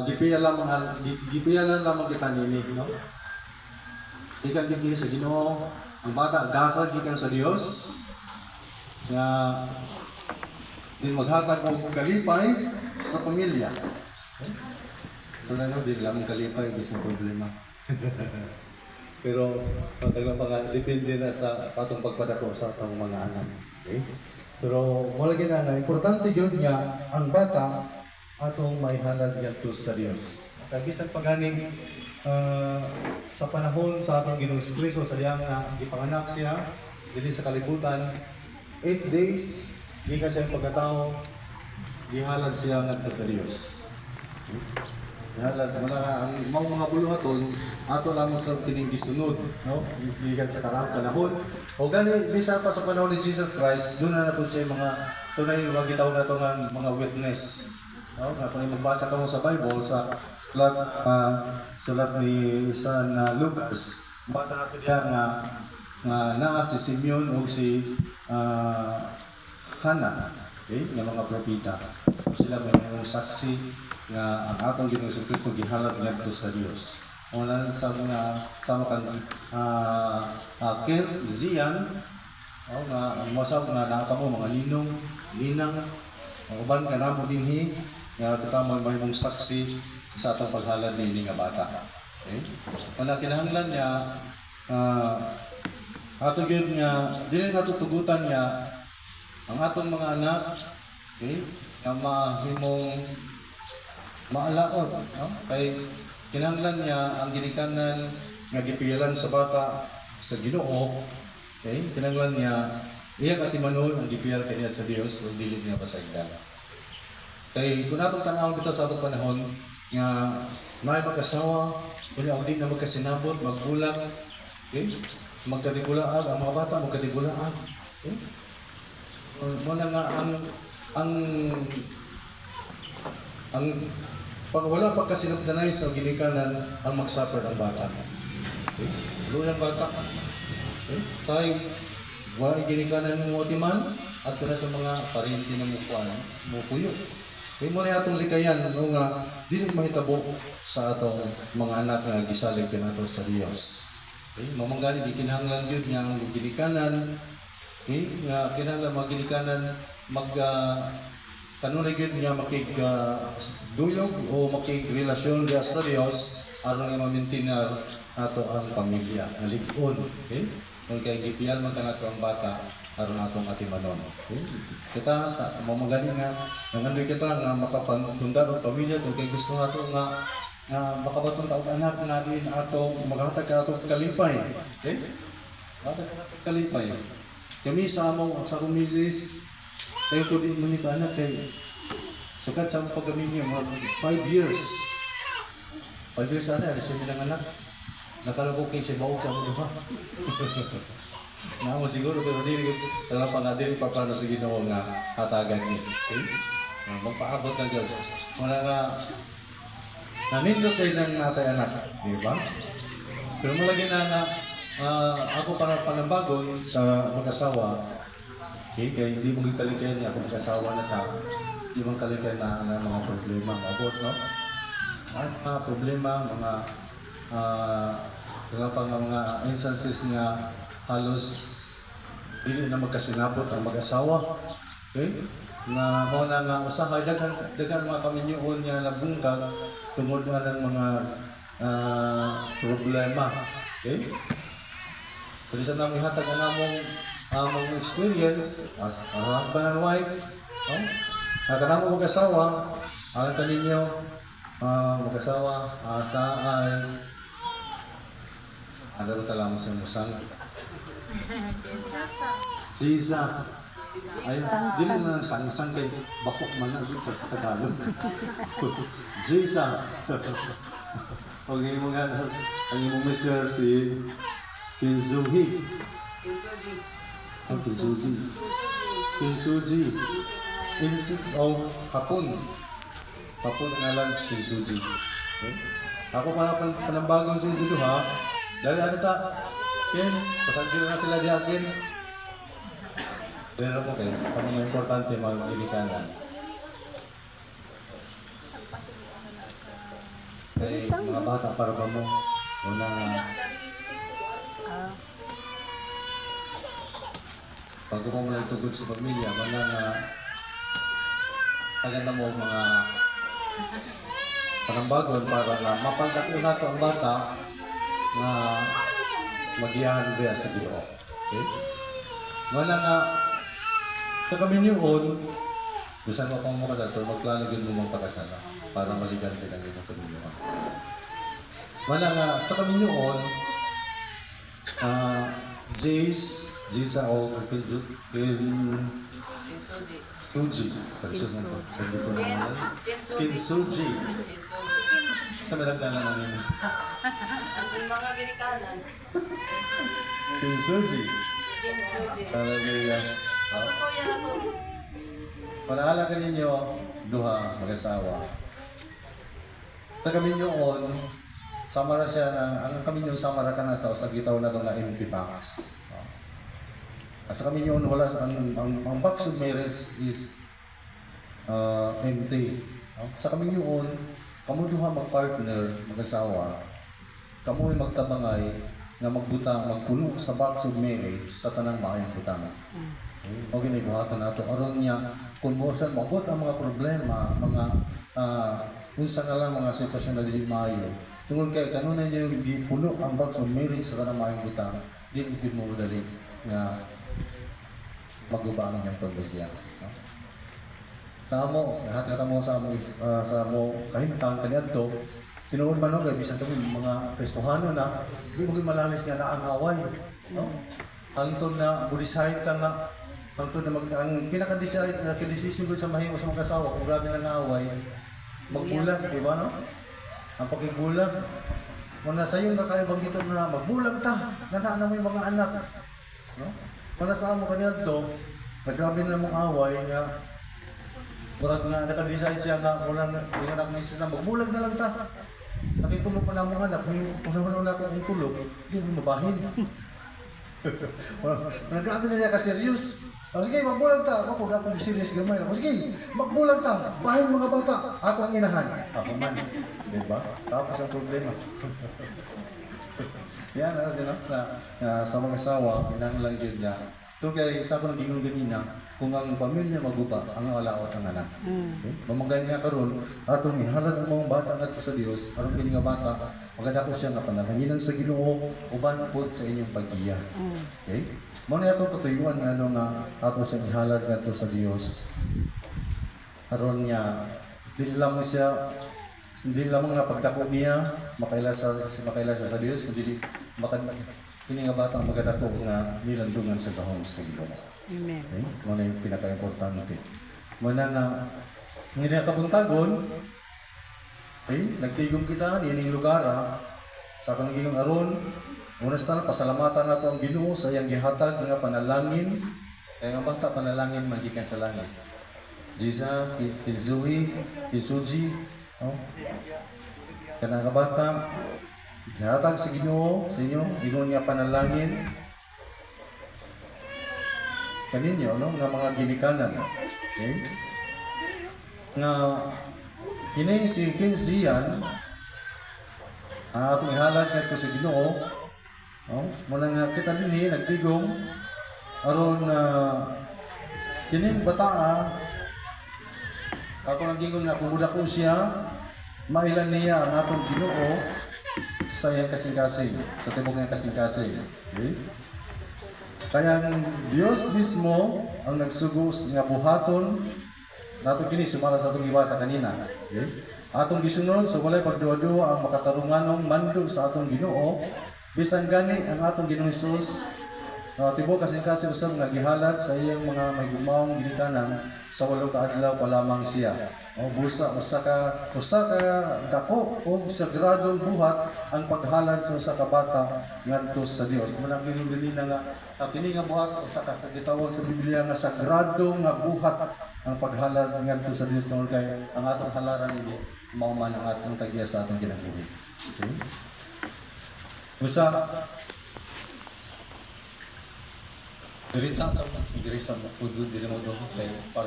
Gipiyalan lamang kita nini, no? Ikan gipili sa Ginoo, ang bata dasal gikan sa Dios. Nga din maghatag og kalipay sa pamilya. Ito na no, di lamang kalipay, bisang problema. Pero pagdagang mga depende na sa atong pagpadako sa atong mga anak. Okay? Pero wala ginana, importante yun nga ang bata atong maihalad ngadto sa Dios. Kaya bisan paganing sa panahon sa atong Ginoong Kristo sa diyang gipanganak siya dili sa kalibutan, 8 days gikan siya pagkatao, gihalad siya ngadto sa Dios. Halad ang mga buluhaton ato lamang sa tining gisunod, no? Gikan sa karang panahon. O gani bisan pa sa panahon ni Jesus Christ, doon na po siya mga tunay nga gitawag nato nga mga witness. No, kung magbasa ka mo sa Bible sa sulat ni San Lucas, basa natin diyan nga naa si Simeon o si Hannah, okay, nga mga propeta. Sila may mga saksi nga ang atong Ginoong Kristo gihalad ngadto sa Dios. Una sa mga sama kan Ken Zian, nga mosab nga nakamo mga ninong, ninang, uban ka namo dinhi nga katama may mong saksi sa atong paghalad ni nga bata. Okay? Wala kinahanglan niya ato gyud nga dili nato tugutan niya ang atong mga anak, okay, nga mahimong maalaot, no? Kay kinahanglan niya ang ginikanan nga gipilan sa bata sa Ginoo, okay? Kinahanglan niya iya katimanon ang gipiyal kaniya sa Dios ug dili niya pasagdan. Kay kung atong tan-awon bitaw sa atong panahon nga may mag-asawa, kunya og di na magkasinabot, magbulag, okay? Magkadigulaan, ang mga bata magkadigulaan. Okay? Muna nga ang pag wala pa kasinabdanay sa ginikanan ang mag-suffer ang bata. Okay? Lulang bata. Okay? Say wala ginikanan mo timan at na sa mga parente na mukuan, mupuyo. Kaya mo na atong likayan no nga dili mahitabo sa atong mga anak nga gisalig kanato sa Dios. Okay? Mamanggali di kinahanglan jud nga ang ginikanan, okay? Nga kinahanglan mga ginikanan kanunay gyud niya duyog o makigrelasyon dia sa Dios aron nga ma-maintain ato ang pamilya nga lig-on. Okay? Kung kay gipiyal man kanato ang bata aron atong atimanon. Okay? Kita sa mamagani nga nangandoy kita nga makapantunda og pamilya kung kay gusto nato nga makabatong taog anak nga din ato maghatag ka ato kalipay. Okay? Maghatag ka ato kalipay. Kami sa among sa misis tayo po din muli ka anak kay sukat sa paggamin niyo mga 5 years. 5 years sana, alis nilang anak. Nakalabog kayo sa bawag sa mga diba? Naamo siguro, pero dili talaga nga dili pa plano sa Ginoo nga hatagan niya. Okay? Magpaabot na dyan. Muna nga, nanindot kayo ng natay anak. Di ba? Pero malagi na ako para panambagon sa mag-asawa. Okay, kaya hindi mo gikalikayan niya kung mag-asawa na ta. Hindi mong kalikayan na mga problema. Abot, no? At mga problema, mga mga instances nga halos hindi na magkasinabot ang mag-asawa. Okay? Na mo na nga usahay, dagan mga kaminyoon niya nabungkag tungod na ng mga problema. Okay? Pwede sa nang ihatag na namong among experience as a husband and wife. Nakanamo mag-asawa, alam ka ninyo, mag-asawa, saan ano rin talaga mo sa musang? Giza. Ay, dili na ng sang-sang kay bakok man na sa Tagalog. Giza. Huwag yung mga, ang yung mister si Kinsuji. Kinsuji. O Hapon. Hapon ang alam Kinsuji. Okay? Ako para panambagong Kinsuji ha. Dahil ano ta? Ken, pasagyo na sila di akin. Pero okay, sa mga importante mag-inikanan. Kay mga bata para ba mo? Una nga, pag mo lang tugod sa pamilya, wala nga paganda mo mga panambagon para nga mapagdako na ito ang bata na magiyahan ba sa Ginoo. Okay? Wala nga sa kaminyoon, bisan mo pang mga dato, maglalagyan mo mong pagkasala para maligan din ang iyong kaminyoon. Wala nga sa kaminyoon, Jisa o Kinsuji. Pagsunod mo. Sabi ko naman yan. Kinsuji. Sa malagdala namin. Ang mga ginikanan. Kinsuji. Hallelujah. Panahala ka ninyo, duha, mag-asawa. Sa kaminyoon, samara siya na, ang kaminyoon samara ka na sa gitaw na ito na empty box. Sa kaminyoon, wala, ang box of marriage is empty. Sa kaminyoon, kamu duha mag-partner, mag-asawa, kamu ay magtabangay na magbutang, magpuno sa box of marriage sa tanang maayong butang. O ginibuhatan nato aron niya kung buwasan mabot ang mga problema, mga unsa nga lang mga sitwasyon na dili maayo. Tungod kay kanunay niyo gipuno ang box of marriage sa tanang maayong butang, dili gid mo dali nga magubang niyang pamilya. Tamo, lahat na mo sa mo kahimtang kaniadto, tinuod man kay bisan to mga Kristohano na di mo malalis nga na ang away, no? Hangtod na budisahit ka nga, hangtod na ang pinaka-decide na kidesisyon ko sa mahimo sa mga kasawa kung grabe na away, magbulag, di ba, no? Ang pagbulag, kung nasa iyo na kayo bang dito na magbulag ta, na mo yung mga anak, no? Kung nasa mo kaniadto, naggrabe na mong away nga murag nga naka-decide siya nga murag nga nag-misis na magbulag na lang ta. Nakitulog pa na mga anak, kung na akong tulog, hindi mo mabahin. Naggrabe na siya ka-serious. O sige, magbulag ta. Ako na akong serious gamay. O sige, magbulag ta. Bahin mga bata. Ako ang inahan. Ako man. Diba? Tapos ang problema. Yan, ano din na sa mga asawa, pinanglang yun niya. Ito kaya sa ako nagiging ganina, kung ang pamilya maguba, ang alaot ang anak. Okay? Mamanggan niya karon, atong ihalad ang mga bata nga sa Dios, aron kini nga bata, maganda ko siya nga panalanginan sa Ginoo, uban pod sa inyong pag-iya. Okay? Mo na atong katuyuan nga ano nga atong siya ihalad ngadto sa Dios. Aron niya dili lamang siya hindi lamang na pagdako niya makailasa sa Dios kundi kini nga batang magadako nga nilandungan sa gahom sa Ginoo. Amen. Okay? Mo na yung pinaka-importante. Mo na nga hindi na kabuntagon. Okay? Nagtigom kita nining lugar sa kanang aron. Unas na pasalamatan nato ang Ginoo sa iyang gihatag nga panalangin. Kaya nga bata panalangin magikan sa langit. Jisa, Kinsuji, kanang bata gihatag sa Ginoo sa inyo, Ginoo niya panalangin kaninyo, no? Nga mga ginikanan. Okay? Nga kini si Kinsian atong ihalad ngadto sa Ginoo. Muna nga kita dinhi nagtigom aron kining bata ako nagiging na kumuda ko siya mailan niya ang atong Ginoo sa iyang kasing-kasing, sa tibok ng kasing-kasing. Okay? Kaya ang Diyos mismo ang nagsugos nga buhaton nato kini sumala sa atong iwasa kanina. Okay? Atong gisunod so walay pagduwa-duwa ang makatarunganong mandog sa atong Ginoo bisan gani ang atong Ginoong Hesus tibok kasing-kasing usab nga gihalad sa iyang mga may gumawong ginikanan sa 8 ka adlaw pa lamang siya. Busa usa ka dako o sagradong buhat ang paghalad sa usa ka bata ngadto sa Dios. Manang dili na nga kini nga buhat usa ka sa gitawag sa Biblia nga sagradong nga buhat ang paghalad ngadto sa Dios tungod kay ang atong halaran ini mao man ang atong tagya sa atong kinabuhi. Okay? Usa diri ta diri sa pudud diri mo do kay para